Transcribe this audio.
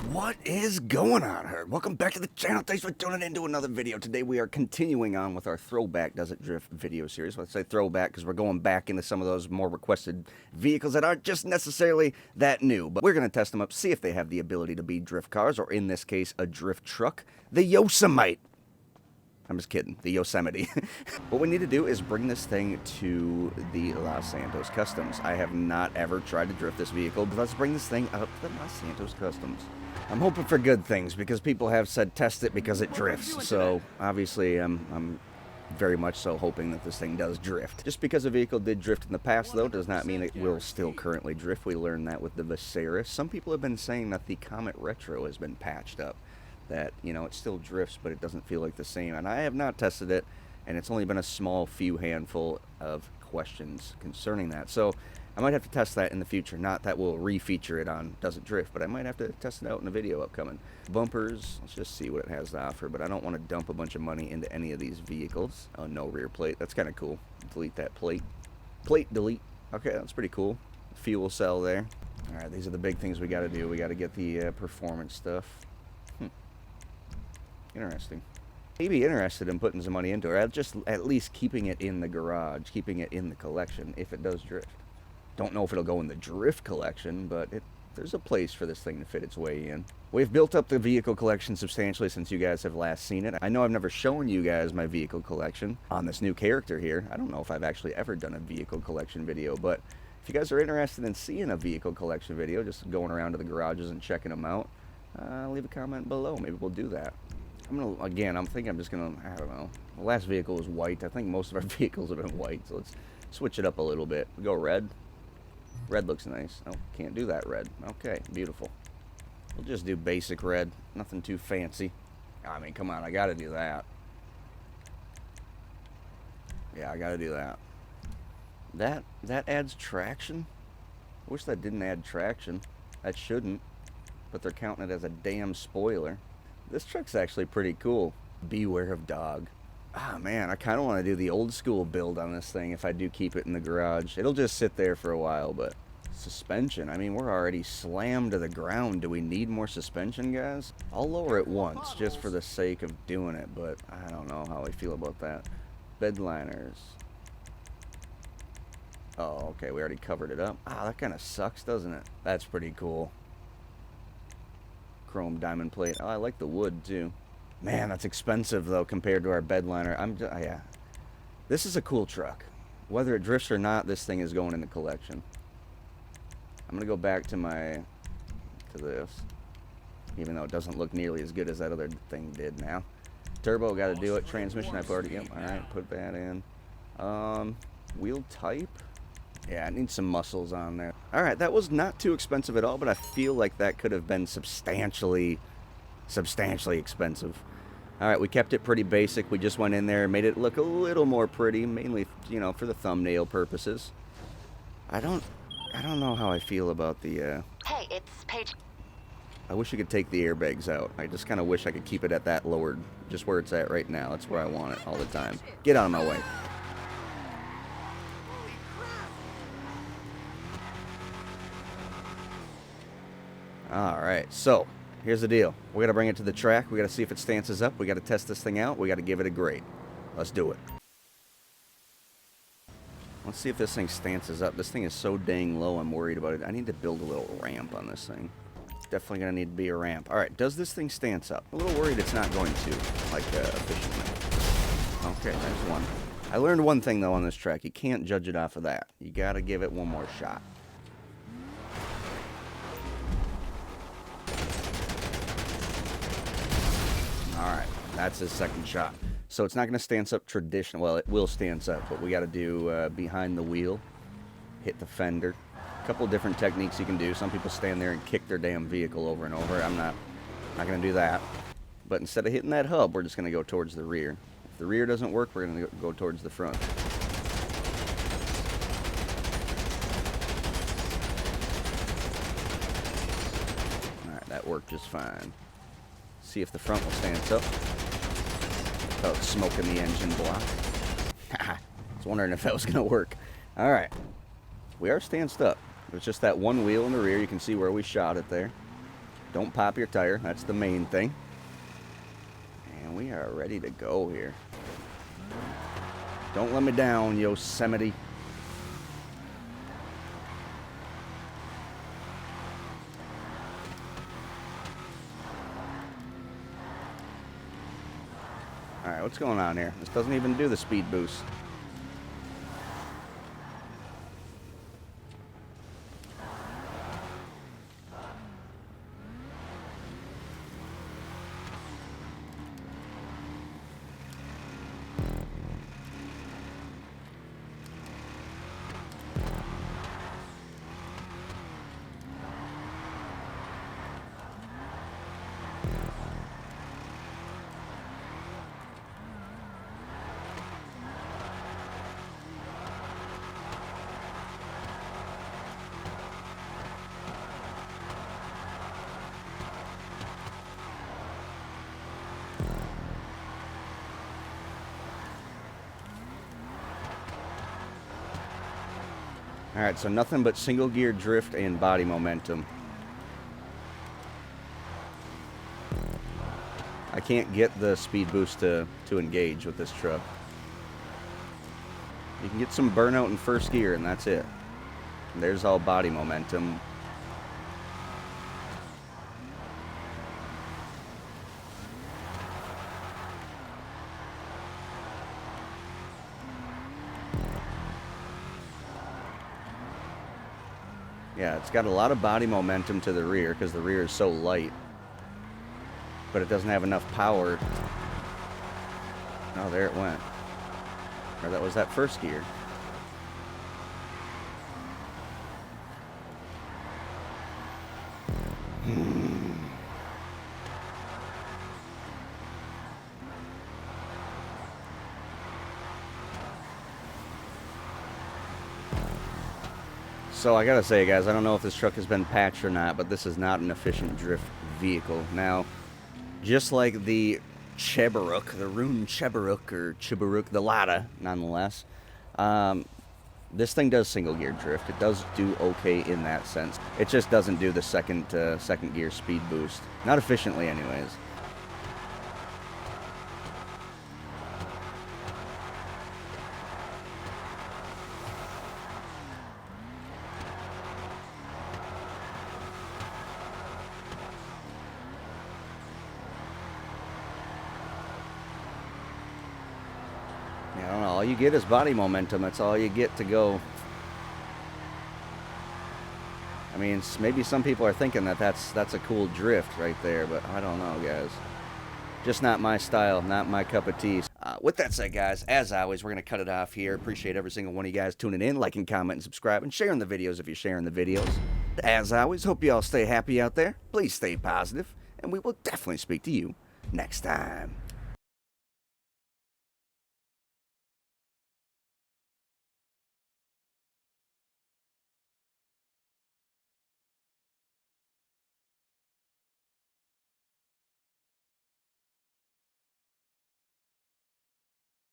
What is going on, Herd? Welcome back to the channel. Thanks for tuning in to another video. Today we are continuing on with our throwback Does It Drift video series. Let's say throwback because we're going back into some of those more requested vehicles that aren't just necessarily that new. But we're going to test them up, see if they have the ability to be drift cars, or in this case, a drift truck. The Yosemite. I'm just kidding. The Yosemite. What we need to do is bring this thing to the Los Santos Customs. I have not ever tried to drift this vehicle, but let's bring this thing up to the Los Santos Customs. I'm hoping for good things because people have said test it because it drifts. So obviously I'm very much so hoping that this thing does drift. Just because a vehicle did drift in the past, though, does not mean it will still currently drift. We learned that with the Viserys. Some people have been saying that the Comet Retro has been patched up. That, you know, it still drifts, but it doesn't feel like the same. And I have not tested it, and it's only been a small few handful of questions concerning that. So I might have to test that in the future. Not that we'll refeature it on Does It Drift, but I might have to test it out in a video upcoming. Bumpers, let's just see what it has to offer, but I don't want to dump a bunch of money into any of these vehicles. Oh, no rear plate. That's kind of cool. Delete that plate. Plate delete. Okay, that's pretty cool. Fuel cell there. All right, these are the big things we got to do. We got to get the performance stuff. Interesting. Maybe interested in putting some money into it, or just at least keeping it in the garage, keeping it in the collection if it does drift. Don't know if it'll go in the drift collection, but there's a place for this thing to fit its way in. We've built up the vehicle collection substantially since you guys have last seen it. I know I've never shown you guys my vehicle collection on this new character here. I don't know if I've actually ever done a vehicle collection video, but if you guys are interested in seeing a vehicle collection video, just going around to the garages and checking them out, leave a comment below. Maybe we'll do that. I don't know. The last vehicle was white. I think most of our vehicles have been white, so let's switch it up a little bit. We go red. Red looks nice. Oh, can't do that red. Okay, beautiful. We'll just do basic red. Nothing too fancy. I mean, come on, I gotta do that. Yeah, I gotta do that. That adds traction? I wish that didn't add traction. That shouldn't. But they're counting it as a damn spoiler. This truck's actually pretty cool. Beware of dog. Ah, man, I kind of want to do the old school build on this thing if I do keep it in the garage. It'll just sit there for a while, but suspension. I mean, we're already slammed to the ground. Do we need more suspension, guys? I'll lower it once just for the sake of doing it, but I don't know how I feel about that. Bed liners. Oh, okay, we already covered it up. Ah, that kind of sucks, doesn't it? That's pretty cool. Chrome diamond plate. Oh, I like the wood too. Man, that's expensive though compared to our bed liner. Yeah. This is a cool truck. Whether it drifts or not, this thing is going in the collection. I'm gonna go back to this, even though it doesn't look nearly as good as that other thing did now. Turbo, got to do it. Transmission, I've already. Yep. All right, put that in. Wheel type. Yeah, I need some muscles on there. All right, that was not too expensive at all, but I feel like that could have been substantially expensive. All right, we kept it pretty basic. We just went in there and made it look a little more pretty, mainly, you know, for the thumbnail purposes. I don't know how I feel about the, Hey, it's Paige. I wish you could take the airbags out. I just kind of wish I could keep it at that lowered, just where it's at right now. That's where I want it all the time. Get out of my way. Alright, so here's the deal. We gotta bring it to the track. We gotta see if it stances up. We gotta test this thing out. We gotta give it a grade. Let's do it. Let's see if this thing stances up. This thing is so dang low, I'm worried about it. I need to build a little ramp on this thing. Definitely gonna need to be a ramp. Alright, does this thing stance up? I'm a little worried it's not going to, like, efficiently. Okay, there's one. I learned one thing, though, on this track. You can't judge it off of that. You gotta give it one more shot. Alright, that's his second shot. So it's not going to stance up traditional. Well, it will stance up, but we got to do behind the wheel, hit the fender. A couple of different techniques you can do. Some people stand there and kick their damn vehicle over and over. I'm not going to do that. But instead of hitting that hub, we're just going to go towards the rear. If the rear doesn't work, we're going to go towards the front. Alright, that worked just fine. See if the front will stance up. Oh, it's smoking the engine block. I was wondering if that was going to work. Alright. We are stanced up. It's just that one wheel in the rear. You can see where we shot it there. Don't pop your tire. That's the main thing. And we are ready to go here. Don't let me down, Yosemite. Alright, what's going on here? This doesn't even do the speed boost. Alright, so nothing but single gear drift and body momentum. I can't get the speed boost to engage with this truck. You can get some burnout in first gear and that's it. And there's all body momentum. Yeah, it's got a lot of body momentum to the rear because the rear is so light. But it doesn't have enough power. Oh, there it went. Or that was that first gear. So I gotta say, guys, I don't know if this truck has been patched or not, but this is not an efficient drift vehicle. Now, just like the Chebaruk, the Rune Chebaruk, or Chibaruk, the Lada, nonetheless, this thing does single gear drift. It does do okay in that sense. It just doesn't do the second gear speed boost. Not efficiently, anyways. I don't know, all you get is body momentum. That's all you get to go. I mean, maybe some people are thinking that that's a cool drift right there, but I don't know, guys. Just not my style, not my cup of tea. With that said, guys, as always, we're going to cut it off here. Appreciate every single one of you guys tuning in, liking, commenting, subscribing, sharing the videos if you're sharing the videos. As always, hope you all stay happy out there. Please stay positive, and we will definitely speak to you next time.